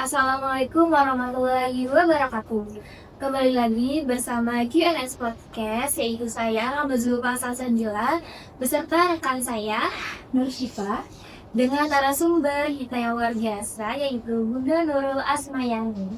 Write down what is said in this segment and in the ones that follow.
Assalamualaikum warahmatullahi wabarakatuh. Kembali lagi bersama QNS Podcast, yaitu saya Rahma Zulfa Salsabila beserta rekan saya Nur Syifa dengan narasumber kita yang luar biasa, yaitu Bunda Nurul Asmayani.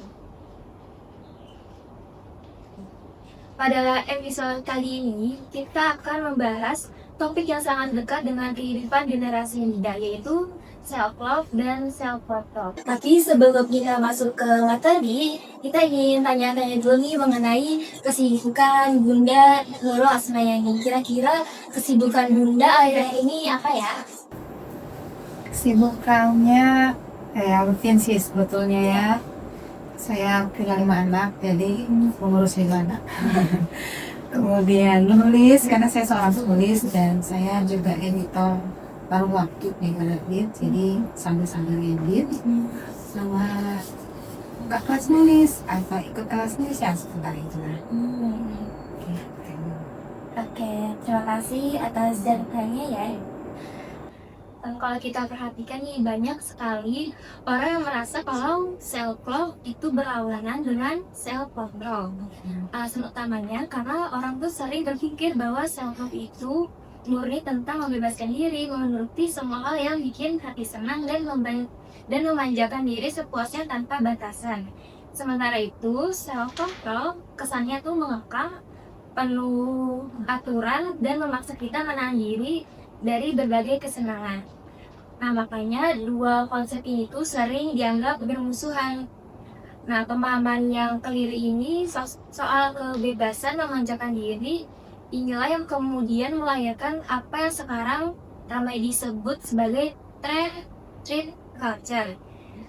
Pada episode kali ini kita akan membahas topik yang sangat dekat dengan kehidupan generasi muda, yaitu self-love dan self-love. Tapi sebelum kita masuk ke materi, kita ingin tanya-tanya dulu nih mengenai kesibukan Bunda Nurul Asmayani. Kira-kira kesibukan Bunda akhir-akhir ini apa ya? Kesibukannya rutin sih sebetulnya ya. Saya punya 5 anak, jadi mengurus 5 anak. Kemudian nulis, karena saya seorang penulis dan saya juga editor paruh waktu edit, jadi sambil edit sama buka kelas nulis atau ikut kelas nulis ya sebentar itu lah. Oke, terima kasih atas jawabannya ya. Kalau kita perhatikan nih, banyak sekali orang yang merasa kalau self-love itu berlawanan dengan self-control. Alasan utamanya karena orang tuh sering berpikir bahwa self-love itu murni tentang membebaskan diri, menuruti semua hal yang bikin hati senang dan memanjakan diri sepuasnya tanpa batasan. Sementara itu, self-control kesannya tuh mengekang, penuh aturan, dan memaksa kita menahan diri dari berbagai kesenangan. Nah, makanya dua konsep ini tuh sering dianggap bermusuhan. Nah, pemahaman yang keliru ini soal kebebasan memanjakan diri, inilah yang kemudian melahirkan apa yang sekarang ramai disebut sebagai treat culture.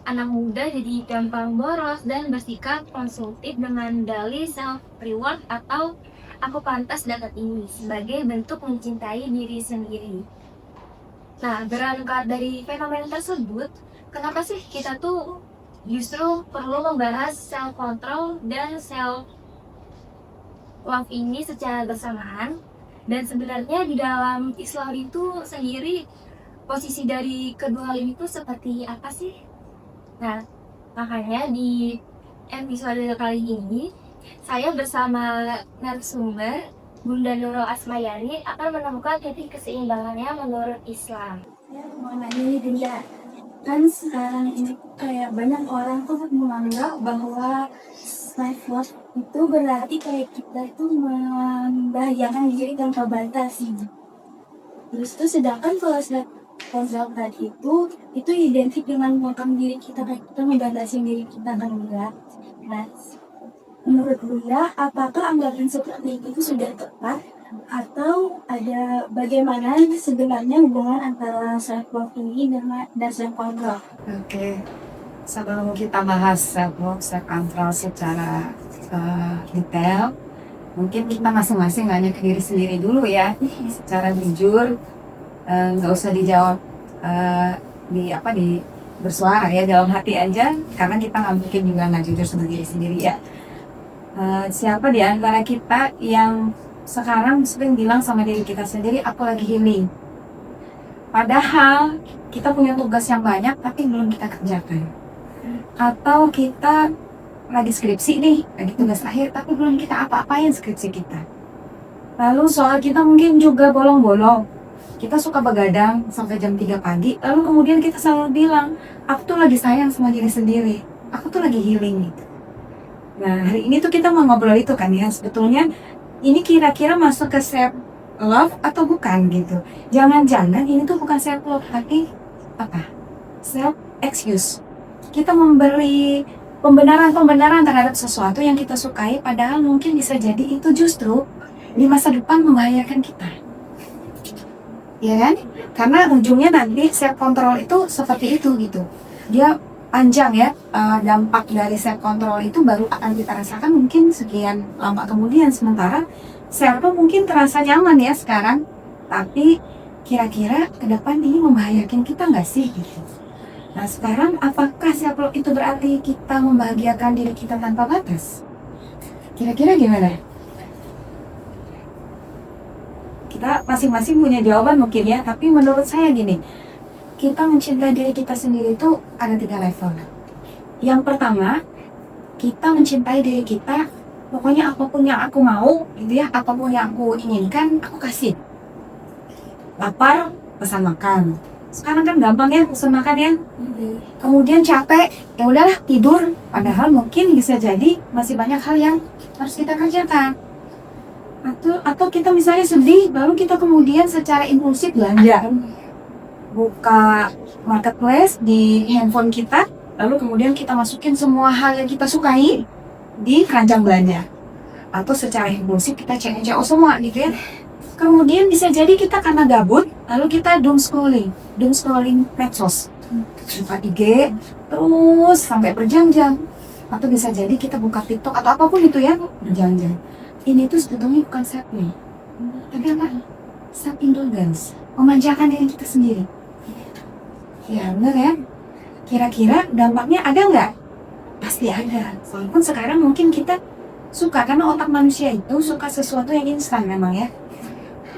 Anak muda jadi gampang boros dan bersikap konsumtif dengan dalih self-reward atau aku pantas dapat ini sebagai bentuk mencintai diri sendiri. Nah, berangkat dari fenomena tersebut, kenapa sih kita tuh justru perlu membahas self-control dan self-love ini secara bersamaan? Dan sebenarnya di dalam Islam itu sendiri, posisi dari kedua hal itu seperti apa sih? Nah, makanya di episode kali ini, saya bersama narasumber Bunda Nurul Asmayani akan menemukan titik keseimbangannya menurut Islam. Ya, mengenai ini Bunda, kan sekarang ini kayak banyak orang tuh menganggap bahwa self-love itu berarti kayak kita itu membahagiakan diri tanpa batas. Terus tuh sedangkan kalau self-love tadi itu identik dengan mengekang diri kita, kayak kita membatasi diri kita kan enggak. Nah, menurut Bunda, apakah anggapan seperti itu sudah tepat? Atau ada bagaimana sebenarnya hubungan antara self-love ini dan self-control? Oke, sebelum kita bahas self-love, self-control secara detail, mungkin kita masing-masing nanya ke diri sendiri dulu ya, secara jujur, nggak usah dijawab di bersuara ya, dalam hati aja, karena kita nggak mungkin juga nggak jujur sama diri sendiri ya. Siapa di antara kita yang sekarang sering bilang sama diri kita sendiri, aku lagi healing, padahal kita punya tugas yang banyak tapi belum kita kerjakan? Atau kita lagi skripsi nih, lagi tugas akhir tapi belum kita apa-apain skripsi kita. Lalu soal kita mungkin juga bolong-bolong, kita suka begadang sampai jam 3 pagi, lalu kemudian kita selalu bilang, aku tuh lagi sayang sama diri sendiri, aku tuh lagi healing gitu. Nah, hari ini tuh kita mau ngobrol itu kan ya, sebetulnya ini kira-kira masuk ke self love atau bukan gitu. Jangan-jangan ini tuh bukan self love tapi apa? Self excuse. Kita memberi pembenaran terhadap sesuatu yang kita sukai, padahal mungkin bisa jadi itu justru di masa depan membahayakan kita. Ya kan? Karena ujungnya nanti self control itu seperti itu gitu. Dia panjang ya, dampak dari self control itu baru akan kita rasakan mungkin sekian lama kemudian, sementara self mungkin terasa nyaman ya sekarang, tapi kira-kira ke depan ini membahayakan kita nggak sih gitu. Nah, sekarang apakah self love itu berarti kita membahagiakan diri kita tanpa batas? Kira-kira gimana? Kita masing-masing punya jawaban mungkin ya, tapi menurut saya gini, kita mencintai diri kita sendiri itu ada 3 level. Yang pertama, kita mencintai diri kita. Pokoknya apapun yang aku mau, gitu ya, apapun yang aku inginkan, aku kasih. Lapar, pesan makan. Sekarang kan gampang ya pesan makan ya. Kemudian capek, ya udahlah tidur. Padahal mungkin bisa jadi masih banyak hal yang harus kita kerjakan. Atau kita misalnya sedih, baru kita kemudian secara impulsif belanja. Buka marketplace di handphone kita, lalu kemudian kita masukin semua hal yang kita sukai di keranjang belanja. Atau secara impulsif kita cek semua gitu ya. Kemudian bisa jadi kita karena gabut, lalu kita doom scrolling medsos. Buka IG, terus sampai berjam-jam. Atau bisa jadi kita buka TikTok atau apapun itu ya, berjam-jam. Ini tuh sebetulnya bukan self-play, tapi apa? Self-indulgence, memanjakan diri kita sendiri. Ya bener ya. Kira-kira dampaknya ada nggak? Pasti ada. Walaupun sekarang mungkin kita suka, karena otak manusia itu suka sesuatu yang instan memang ya.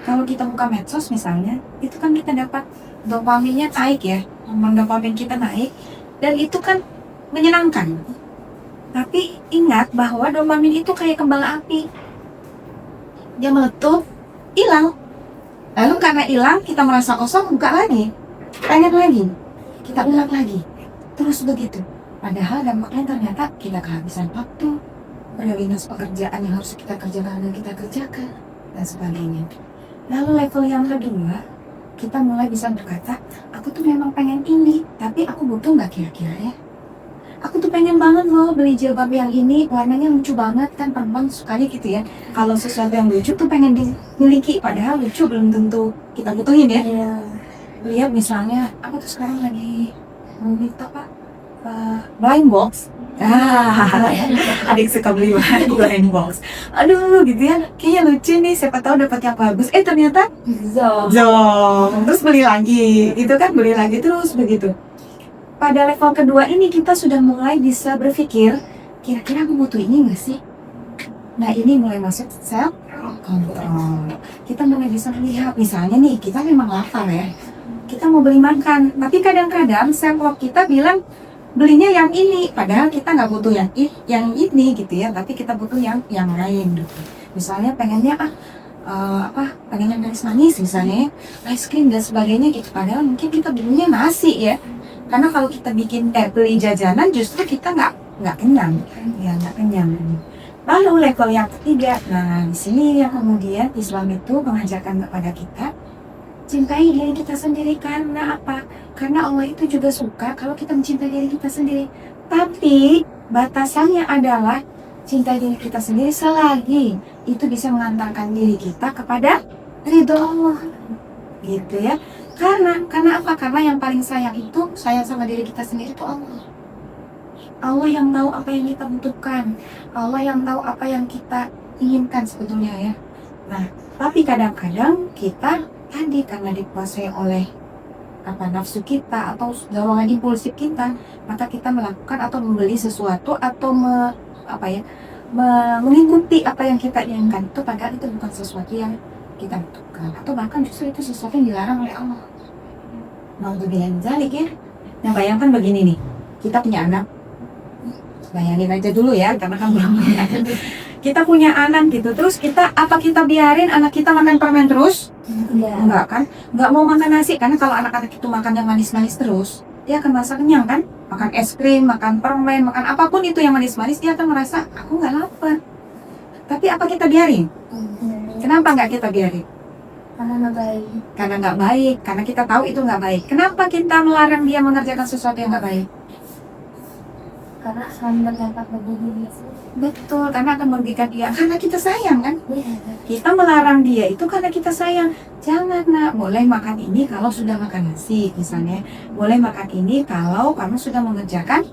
Kalau kita buka medsos misalnya, itu kan kita dapat dopaminnya naik ya, hormon dopamin kita naik, dan itu kan menyenangkan. Tapi ingat bahwa dopamin itu kayak kembang api, dia meletup, hilang. Lalu karena hilang, kita merasa kosong, buka lagi, pengen lagi, kita ulang lagi, terus begitu. Padahal dampaknya ternyata kita kehabisan waktu, prioritas pekerjaan yang harus kita kerjakan dan kita kerjakan, dan sebagainya. Lalu level yang kedua, kita mulai bisa berkata, aku tuh memang pengen ini, tapi aku butuh nggak kira-kira ya? Aku tuh pengen banget loh beli jilbab yang ini, warnanya lucu banget kan, perempuan sukanya gitu ya. Kalau sesuatu yang lucu tuh pengen dimiliki, padahal lucu belum tentu kita butuhin ya. Lihat misalnya, aku tuh sekarang lagi mau apa? Blind box. Adik suka beli blind box. Aduh gitu ya, kayaknya lucu nih, siapa tahu dapat yang bagus. Ternyata zong. Terus beli lagi, itu kan beli lagi terus begitu. Pada level kedua ini kita sudah mulai bisa berpikir, kira-kira aku butuh ini nggak sih? Nah ini mulai masuk self control. Kita mulai bisa melihat, misalnya nih kita memang lapar ya, kita mau beli makan, tapi kadang-kadang self love kita bilang belinya yang ini, padahal kita nggak butuh yang ini gitu ya, tapi kita butuh yang lain gitu. Misalnya pengennya pengen yang manis misalnya, ice cream dan sebagainya gitu, padahal mungkin kita butuhnya nasi ya. Karena kalau kita beli jajanan justru kita nggak kenyang, ya nggak kenyang. Lalu level yang ketiga, nah di sini yang kemudian Islam itu mengajarkan kepada kita, cintai diri kita sendiri. Karena apa? Karena Allah itu juga suka kalau kita mencintai diri kita sendiri. Tapi batasannya adalah cintai diri kita sendiri selagi itu bisa mengantarkan diri kita kepada ridho Allah, gitu ya. Karena apa? Karena yang paling sayang sama diri kita sendiri itu Allah. Allah yang tahu apa yang kita butuhkan, Allah yang tahu apa yang kita inginkan sebetulnya ya. Nah, tapi kadang-kadang kita tadi karena dikuasai oleh nafsu kita atau dorongan impulsif kita, maka kita melakukan atau membeli sesuatu atau mengikuti apa yang kita inginkan, itu padahal itu bukan sesuatu yang kita butuhkan, atau bahkan justru itu sesuatu yang dilarang oleh Allah. Mau dibilang zalik ya. Nah bayangkan begini nih, kita punya anak, bayangin aja dulu ya, karena kan belum punya anak. Kita punya anak gitu, terus kita biarin anak kita makan permen terus? Enggak kan? Enggak mau makan nasi, karena kalau anak-anak itu makan yang manis-manis terus, dia akan merasa kenyang kan? Makan es krim, makan permen, makan apapun itu yang manis-manis, dia akan merasa, aku nggak lapar. Tapi apa kita biarin? Kenapa nggak kita biarin? Karena nggak baik. Karena nggak baik, karena kita tahu itu nggak baik. Kenapa kita melarang dia mengerjakan sesuatu yang nggak baik? Karena akan berdampak bagi diri sendiri. Betul, karena akan merugikan dia. Karena kita sayang kan? Kita melarang dia itu karena kita sayang. Jangan nak, boleh makan ini kalau sudah makan nasi misalnya. Boleh makan ini kalau kamu sudah mengerjakan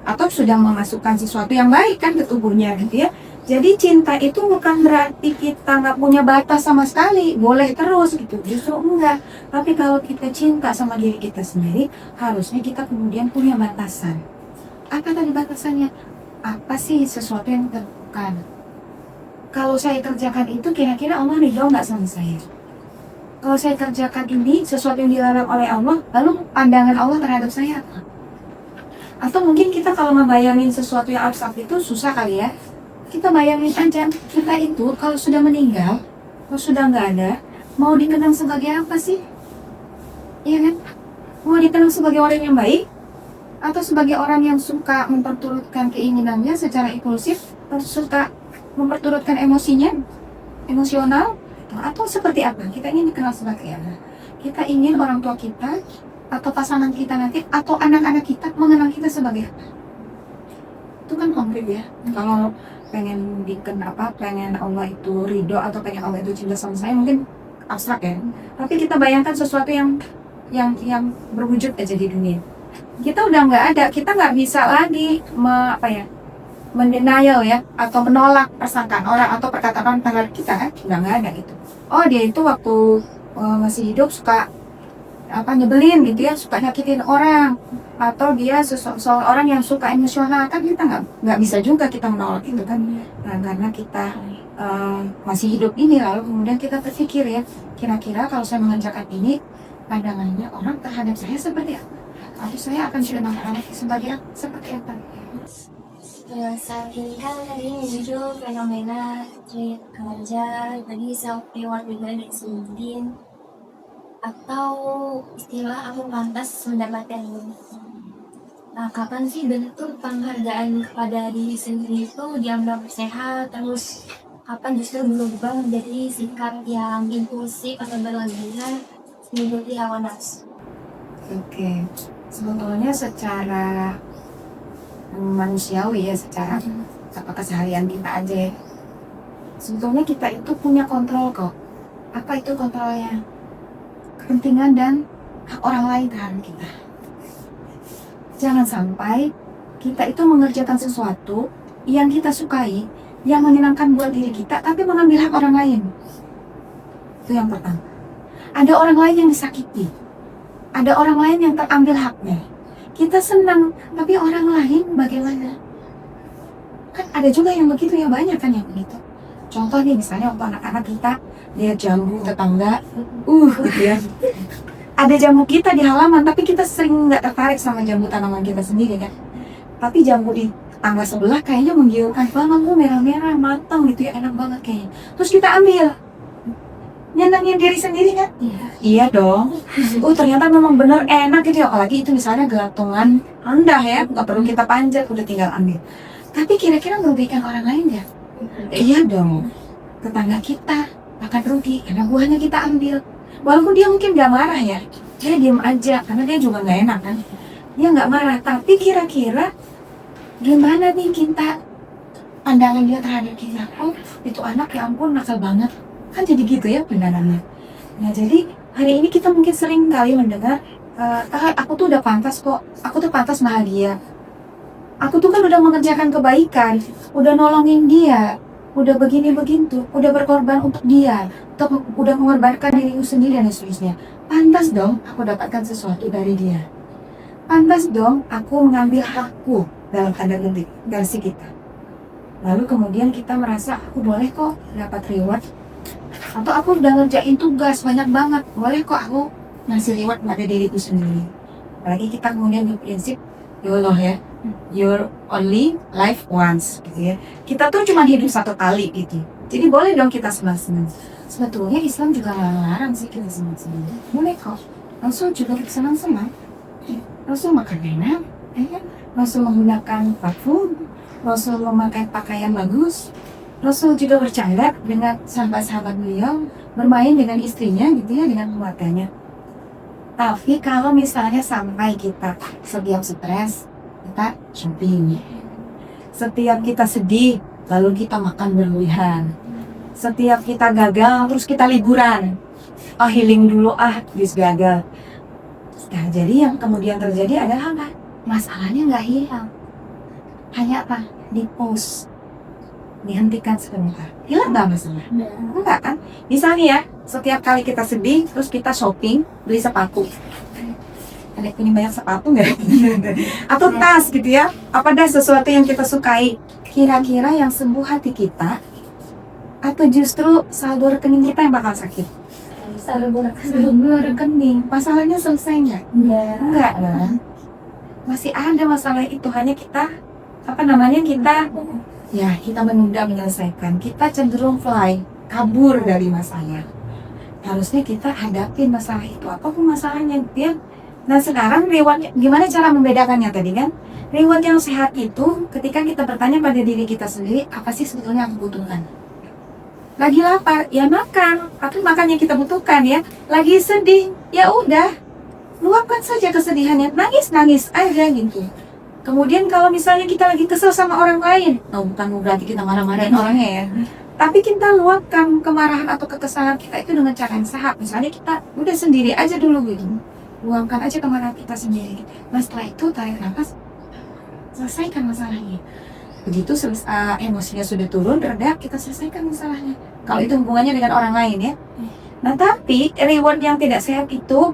atau sudah memasukkan sesuatu yang baik kan ke tubuhnya gitu ya. Jadi cinta itu bukan berarti kita nggak punya batas sama sekali, boleh terus gitu, justru enggak. Tapi kalau kita cinta sama diri kita sendiri, harusnya kita kemudian punya batasan. Apa tadi batasannya? Apa sih sesuatu yang terbukan? Kalau saya kerjakan itu, kira-kira Allah ridho nggak sama saya? Kalau saya kerjakan ini, sesuatu yang dilarang oleh Allah, lalu pandangan Allah terhadap saya apa? Atau mungkin kita kalau ngebayangin sesuatu yang abstrak itu susah kali ya. Kita bayangin aja, kita itu kalau sudah meninggal, kalau sudah nggak ada, mau dikenang sebagai apa sih? Iya kan? Mau dikenang sebagai orang yang baik? Atau sebagai orang yang suka memperturutkan keinginannya secara impulsif? Atau suka memperturutkan emosinya? Emosional? Atau seperti apa? Kita ingin dikenal sebagai apa? Kita ingin orang tua kita atau pasangan kita nanti atau anak-anak kita mengenal kita sebagai apa? Itu kan konkret ya. Kalau pengen pengen Allah itu ridho atau pengen Allah itu cinta sama saya mungkin abstrak ya. Tapi kita bayangkan sesuatu yang berwujud aja di dunia. Kita udah nggak ada, kita nggak bisa lagi mendenial ya atau menolak persangkaan orang atau perkataan terhadap kita kan, udah nggak ada gitu. Oh dia itu waktu masih hidup suka nyebelin gitu ya, suka nyakitin orang, atau dia seorang yang suka emosional, kan kita nggak bisa juga kita menolak itu kan. Nah, karena kita masih hidup ini, lalu kemudian kita berpikir ya, kira-kira kalau saya mengerjakan ini, pandangannya orang terhadap saya seperti apa? Atau saya akan sudah seperti apa? Saat ini kan tadi muncul fenomena treat kerja, tadi self reward juga disebutin, atau istilah aku pantas mendapatkan ini. Nah, kapan sih bentuk penghargaan kepada diri sendiri itu dianggap sehat, terus kapan justru berubah menjadi sikap yang impulsif atau berlebihan mengikuti hawa nafsu? Oke, sebetulnya secara manusiawi ya, secara keseharian kita aja ya, sebetulnya kita itu punya kontrol kok. Apa itu kontrolnya? Kepentingan dan hak orang lain terhadap kita. Jangan sampai kita itu mengerjakan sesuatu yang kita sukai, yang menyenangkan buat diri kita, tapi mengambil hak orang lain. Itu yang pertama. Ada orang lain yang disakiti, ada orang lain yang terambil haknya. Kita senang, tapi orang lain bagaimana? Kan ada juga yang begitu ya, banyak kan yang begitu. Contoh nih, misalnya waktu anak-anak kita lihat jambu tetangga, gitu ya. Ada jambu kita di halaman, tapi kita sering nggak tertarik sama jambu tanaman kita sendiri kan. Tapi jambu di tetangga sebelah kayaknya menggiurkan banget, merah-merah, matang gitu ya, enak banget kayaknya. Terus kita ambil, nyenangin diri sendiri kan? Iya dong. Ternyata memang bener enak gitu ya, apalagi itu misalnya gelatungan rendah ya, nggak perlu kita panjat, udah tinggal ambil. Tapi kira-kira merugikan orang lain ya? Iya dong. Tetangga kita akan rugi karena buahnya kita ambil. Walaupun dia mungkin nggak marah ya, dia diem aja karena dia juga nggak enak kan. Dia nggak marah, tapi kira-kira gimana nih kita pandangan dia terhadap kita? Oh, itu anak ya ampun nakal banget. Kan jadi gitu ya pandangannya. Nah jadi hari ini kita mungkin sering kali mendengar, aku tuh udah pantas kok, aku tuh pantas bahagia. Aku tuh kan udah mengerjakan kebaikan, udah nolongin dia, udah begini-begitu, udah berkorban untuk dia, atau udah mengorbankan diriku sendiri dan seterusnya. Pantas dong aku dapatkan sesuatu dari dia. Pantas dong aku mengambil hakku dalam tanda kutip versi kita. Lalu kemudian kita merasa aku boleh kok dapat reward. Atau aku udah ngerjain tugas banyak banget, boleh kok aku ngasih reward pada diriku sendiri. Apalagi kita kemudian berprinsip YOLO ya, you're only life once gitu ya. Kita tuh cuma hidup satu kali gitu. Jadi boleh dong kita senang-senang. Sebetulnya Islam juga nggak melarang sih kita senang-senang. Boleh kok. Rasul juga senang-senang. Rasul makan enak, ya kan? Rasul menggunakan parfum, Rasul memakai pakaian bagus. Rasul juga bercanda dengan sahabat-sahabat beliau, bermain dengan istrinya gitu ya, dengan keluarganya. Tapi kalau misalnya sampai kita setiap stres, kita shopping. Setiap kita sedih, lalu kita makan berlebihan. Setiap kita gagal, terus kita liburan. Healing dulu, habis gagal. Nah, jadi yang kemudian terjadi adalah apa? Masalahnya nggak hilang. Hanya apa? Di-pause. Dihentikan sebentar. Hilang nggak masalah? Enggak kan? Misalnya ya, setiap kali kita sedih, terus kita shopping, beli sepatu. Ada punya banyak sepatu nggak? Atau tas gitu ya? Apa dah sesuatu yang kita sukai? Kira-kira yang sembuh hati kita, atau justru saldo rekening kita yang bakal sakit? Saldo rekening. Masalahnya selesai nggak? Enggak kan? masih ada masalah itu, hanya kita kita menunda menyelesaikan, kita cenderung kabur dari masalah. Harusnya kita hadapin masalah itu, apapun masalahnya dia. Nah sekarang reward, gimana cara membedakannya tadi kan? Reward yang sehat itu ketika kita bertanya pada diri kita sendiri, apa sih sebetulnya yang aku butuhkan? Lagi lapar, ya makan, tapi makan yang kita butuhkan ya. Lagi sedih, ya udah, luapkan saja kesedihannya, nangis aja gitu. Kemudian kalau misalnya kita lagi kesel sama orang lain, bukan berarti kita marah-marahin orangnya ya, tapi kita luapkan kemarahan atau kekesalan kita itu dengan cara yang sehat. Misalnya kita udah sendiri aja dulu gitu, luapkan aja kemarahan kita sendiri. Nah setelah itu tarik nafas, selesaikan masalahnya. Begitu emosinya sudah turun, reda, kita selesaikan masalahnya. Kalau itu hubungannya dengan orang lain ya. Nah tapi reward yang tidak sehat itu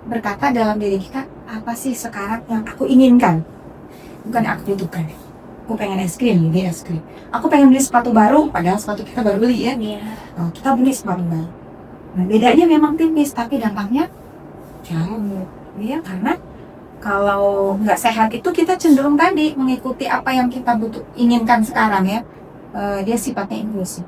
berkata dalam diri kita, apa sih sekarang yang aku inginkan, bukan yang aku butuhkan. Aku pengen es krim, beli es krim. Aku pengen beli sepatu baru, padahal sepatu kita baru beli ya. Kita beli sepatu baru. Nah bedanya memang tipis, tapi dampaknya jauh ya, karena kalau nggak sehat itu kita cenderung tadi mengikuti apa yang kita inginkan sekarang ya. Dia sifatnya impulsif.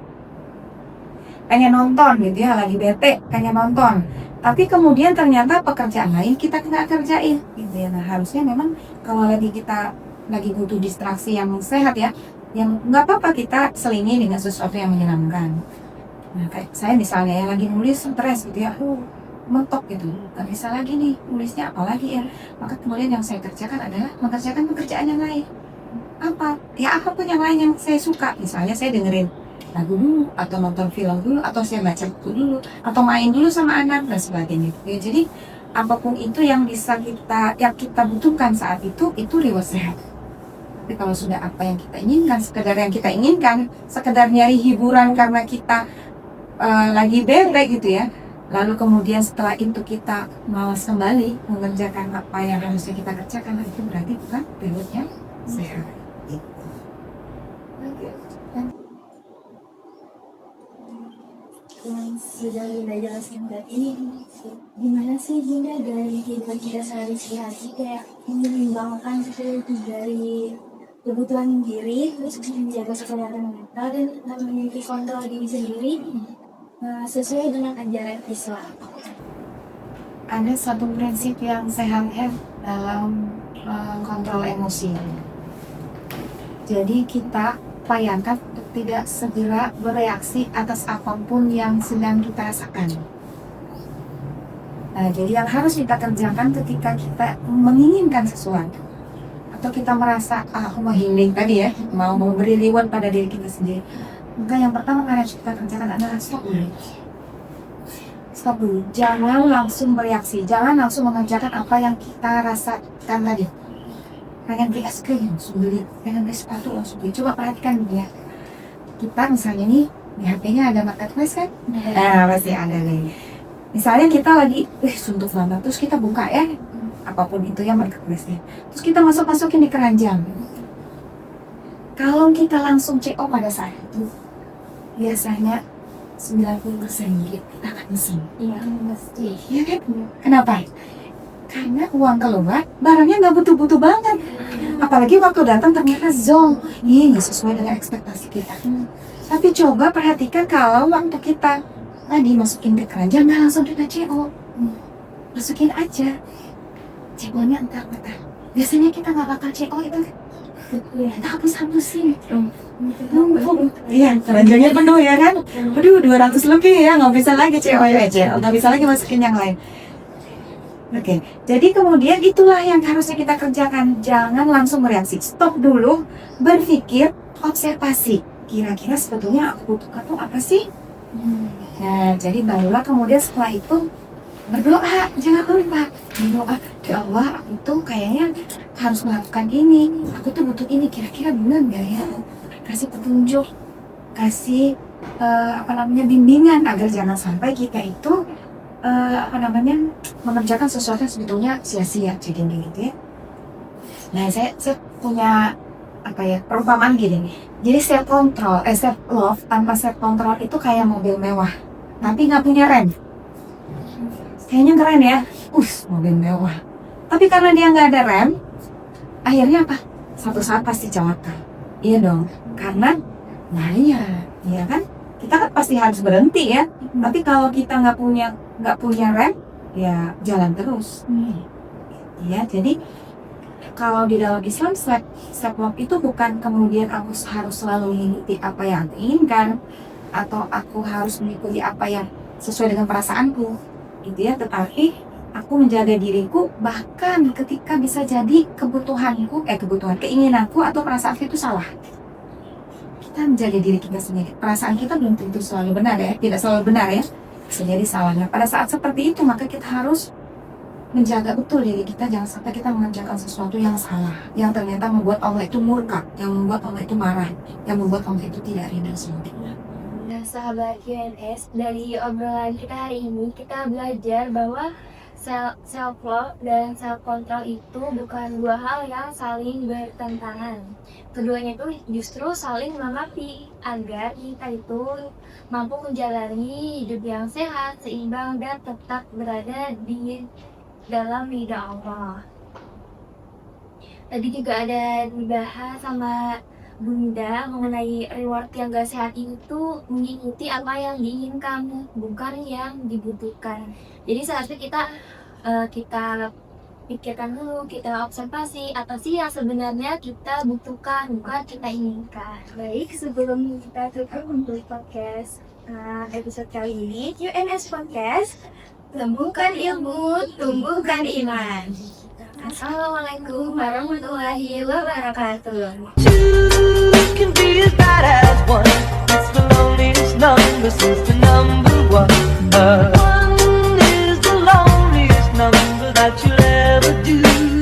Pengen nonton gitu ya, lagi bete, pengen nonton. Tapi kemudian ternyata pekerjaan lain kita nggak kerjain gitu ya. Nah harusnya memang kalau kita lagi butuh distraksi yang sehat ya, yang nggak apa-apa kita selingi dengan sesuatu yang menyenangkan. Nah kayak saya misalnya ya lagi nulis stres gitu ya, mentok gitu, nggak bisa lagi nih nulisnya apalagi ya. Maka kemudian yang saya kerjakan adalah mengerjakan pekerjaan yang lain. Apapun yang lain yang saya suka. Misalnya saya dengerin lagu dulu, atau nonton film dulu, atau saya baca buku dulu, atau main dulu sama anak dan sebagainya. Ya, jadi apapun itu yang kita butuhkan saat itu reward sehat. Tapi kalau sudah apa yang kita inginkan, sekedar nyari hiburan karena kita lagi bete gitu ya, lalu kemudian setelah itu kita malas kembali mengerjakan apa yang harusnya kita kerjakan, itu berarti bukan rewardnya sehat. Yang sudah Bunda jelaskan tadi, gimana sih Bunda dari kehidupan kita sehari-hari kayak menyeimbangkan itu dari kebutuhan diri, terus menjaga kesehatan mental dan memiliki kontrol diri sendiri sesuai dengan ajaran Islam. Ada satu prinsip yang sehat ya dalam kontrol emosi. Jadi kita upayakan untuk tidak segera bereaksi atas apapun yang sedang kita rasakan. Nah, jadi yang harus kita kerjakan ketika kita menginginkan sesuatu atau kita merasa aku mau healing tadi ya, mau memberi reward pada diri kita sendiri, maka yang pertama harus kita kerjakan adalah stop dulu. Jangan langsung bereaksi, jangan langsung mengerjakan apa yang kita rasakan tadi. Pengen beli es krim langsung beli, pengen beli sepatu langsung beli. Coba perhatikan ya, kita misalnya nih di HP-nya ada marketplace kan? Pasti ada nih. Misalnya kita lagi suntuk banget, terus kita buka ya, apapun itu ya marketplace-nya, terus kita masukin di keranjang. Kalau kita langsung CO pada saat itu, biasanya 90% kita akan mesin. Iya, pasti. Iya kan? Kenapa? Karena uang keluar, barangnya nggak butuh-butuh banget. Apalagi waktu datang ternyata zonk, nggak sesuai dengan ekspektasi kita. Tapi coba perhatikan kalau waktu kita tadi masukin ke keranjang, nggak langsung kita CO. Masukin aja. CO-nya entar-entar. Biasanya kita nggak bakal CO itu. Kita hapus-hapusin. Iya, keranjangnya penuh ya kan? Aduh, 200 lebih ya, nggak bisa lagi CO aja. Nggak bisa lagi masukin yang lain. Oke, jadi kemudian itulah yang harusnya kita kerjakan. Jangan langsung bereaksi, stop dulu, berpikir, observasi. Kira-kira sebetulnya aku butuhkan tuh apa sih? Nah, jadi barulah kemudian setelah itu berdoa. Jangan lupa berdoa, ya Allah, aku tuh kayaknya harus melakukan ini. Aku tuh butuh ini, kira-kira benar nggak ya? Kasih petunjuk, kasih bimbingan agar jangan sampai kita itu mengerjakan sesuatu yang sebetulnya sia-sia jadi gitu ya. Nah saya punya perumpamaan gini nih. Jadi self love tanpa self control itu kayak mobil mewah tapi nggak punya rem. Kayaknya keren ya, mobil mewah. Tapi karena dia nggak ada rem, akhirnya apa? Suatu saat pasti celaka. Iya dong, karena nah iya kan? Kita kan pasti harus berhenti ya. Tapi kalau kita nggak punya rem, ya jalan terus. Ya, jadi kalau di dalam Islam self love itu bukan kemudian aku harus selalu mengikuti apa yang aku inginkan atau aku harus mengikuti apa yang sesuai dengan perasaanku, gitu ya. Tetapi aku menjaga diriku bahkan ketika bisa jadi keinginanku atau perasaanku itu salah. Kita menjaga diri kita sendiri. Perasaan kita belum tentu selalu benar ya, tidak selalu benar ya. Bisa jadi salahnya. Pada saat seperti itu maka kita harus menjaga betul diri kita, jangan sampai kita mengerjakan sesuatu yang salah, yang ternyata membuat Allah itu murka, yang membuat Allah itu marah, yang membuat Allah itu tidak ridho sama kita. Nah, sahabat UNS, dari obrolan kita hari ini kita belajar bahwa self love dan self control itu bukan dua hal yang saling bertentangan. Keduanya itu justru saling melengkapi agar kita itu mampu menjalani hidup yang sehat, seimbang dan tetap berada di dalam ridha Allah. Tadi juga ada dibahas sama Bunda mengenai reward yang gak sehat itu mengikuti apa yang diinginkan, bukan yang dibutuhkan. Jadi seharusnya kita pikirkan dulu, kita observasi apa sih yang sebenarnya kita butuhkan, bukan kita inginkan. Baik, sebelum kita tutup untuk podcast episode kali ini, UNS Podcast, tumbuhkan ilmu, tumbuhkan iman. Assalamualaikum warahmatullahi wabarakatuh. Two can be as bad as one. It's the loneliest number since the number one. One is the loneliest number that you'll ever do.